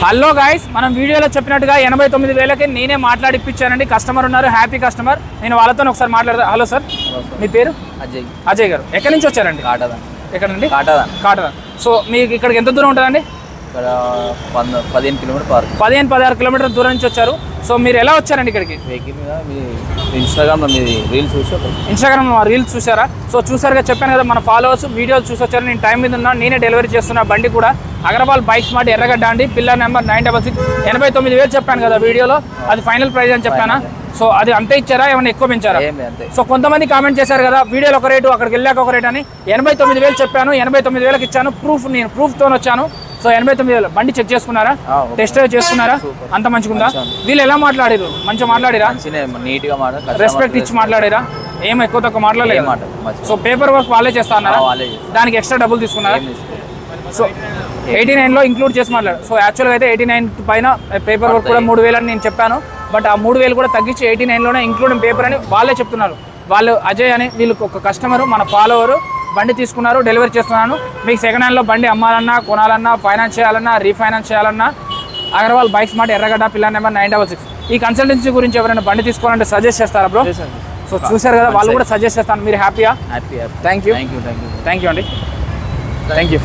Hello guys, మనం వీడియోలో చెప్పినట్టుగా 89,000కి నేనే మాట్లాడిపించానండి. కస్టమర్ ఉన్నారు, హ్యాపీ కస్టమర్. నేను వాళ్ళతో ఒకసారి మాట్లాడతా. హలో సార్, మీ పేరు? అజయ్ గారు. ఎక్కడి నుంచి వచ్చారండి? ఎక్కడండి? కాటదాన్. సో మీకు ఇక్కడికి ఎంత దూరం ఉంటుందండి? ఇక్కడ 15 కిలోమీటర్ 16 కిలోమీటర్ల దూరం నుంచి వచ్చారు. సో మీరు ఎలా వచ్చారండి ఇక్కడికి? వెహికల్ మీద మీ ఇన్స్టాగ్రామ్లో మీ రీల్స్ చూసి ఇన్స్టాగ్రామ్ రీల్స్ చూసారా? సో చూసారుగా, చెప్పాను కదా, మన ఫాలోవర్స్ వీడియోలు చూసి వచ్చారు. నేను టైం మీద ఉన్నా, నేనే డెలివరీ చేస్తున్నా. బండి కూడా అగర్వాల్ బైక్స్ మాట ఎర్రగడ్డ అండి, పిల్లర్ నెంబర్ 966. 89,000 చెప్పాను కదా వీడియోలో, అది ఫైనల్ ప్రైస్ అని చెప్పానా? సో అది అంతే ఇచ్చారా, ఏమైనా ఎక్కువ పెంచారా? సో కొంతమంది కామెంట్ చేశారు కదా, వీడియోలో ఒక రేటు అక్కడికి వెళ్ళాక ఒక రేటు అని. 89,000 చెప్పాను, 89,000కి ఇచ్చాను. నేను ప్రూఫ్తో వచ్చాను. సో 89,000 బండి చెక్ చేసుకున్నారా? టెస్ట్ డ్రైవ్ చేసుకున్నారా? అంత మంచిగుందా? వీళ్ళు ఎలా మాట్లాడారు? మంచిగా మాట్లాడిరా? రెస్పెక్ట్ ఇచ్చి మాట్లాడారా? ఏం ఎక్కువ తక్కువ మాట్లాడలేదు. సో పేపర్ వర్క్ వాళ్ళే చేస్తా అన్నారా? దానికి ఎక్స్ట్రా డబ్బులు తీసుకున్నారా? సో 89లో ఇంక్లూడ్ చేసి మాట్లాడారు. సో యాక్చువల్గా అయితే 89 పైన పేపర్ వర్క్ కూడా 3,000 అని నేను చెప్పాను. బట్ ఆ 3,000 కూడా తగ్గించి 89లోనే ఇంక్లూడింగ్ పేపర్ అని వాళ్ళే చెప్తున్నారు. వాళ్ళు అజయ్ అని, వీళ్ళకి ఒక కస్టమరు, మన ఫాలోవరు, బండి తీసుకున్నారు, డెలివరీ చేస్తున్నాను. మీకు సెకండ్ హ్యాండ్లో బండి అమ్మాలన్నా, కొనాలన్నా, ఫైనాన్స్ చేయాలన్నా, రీఫైనాన్స్ చేయాలన్నా, అగర్వాల్ బైక్స్ మాట ఎర్రగడ్డ, పిల్లర్ నెంబర్ 966. ఈ కన్సల్టెన్సీ గురించి ఎవరైనా బండి తీసుకోవాలంటే సజెస్ట్ చేస్తారా బ్రో? సో చూసారు కదా, వాళ్ళు కూడా సజెస్ట్ చేస్తాను. మీరు హ్యాపీయా? థ్యాంక్ యూ అండి. Thank you.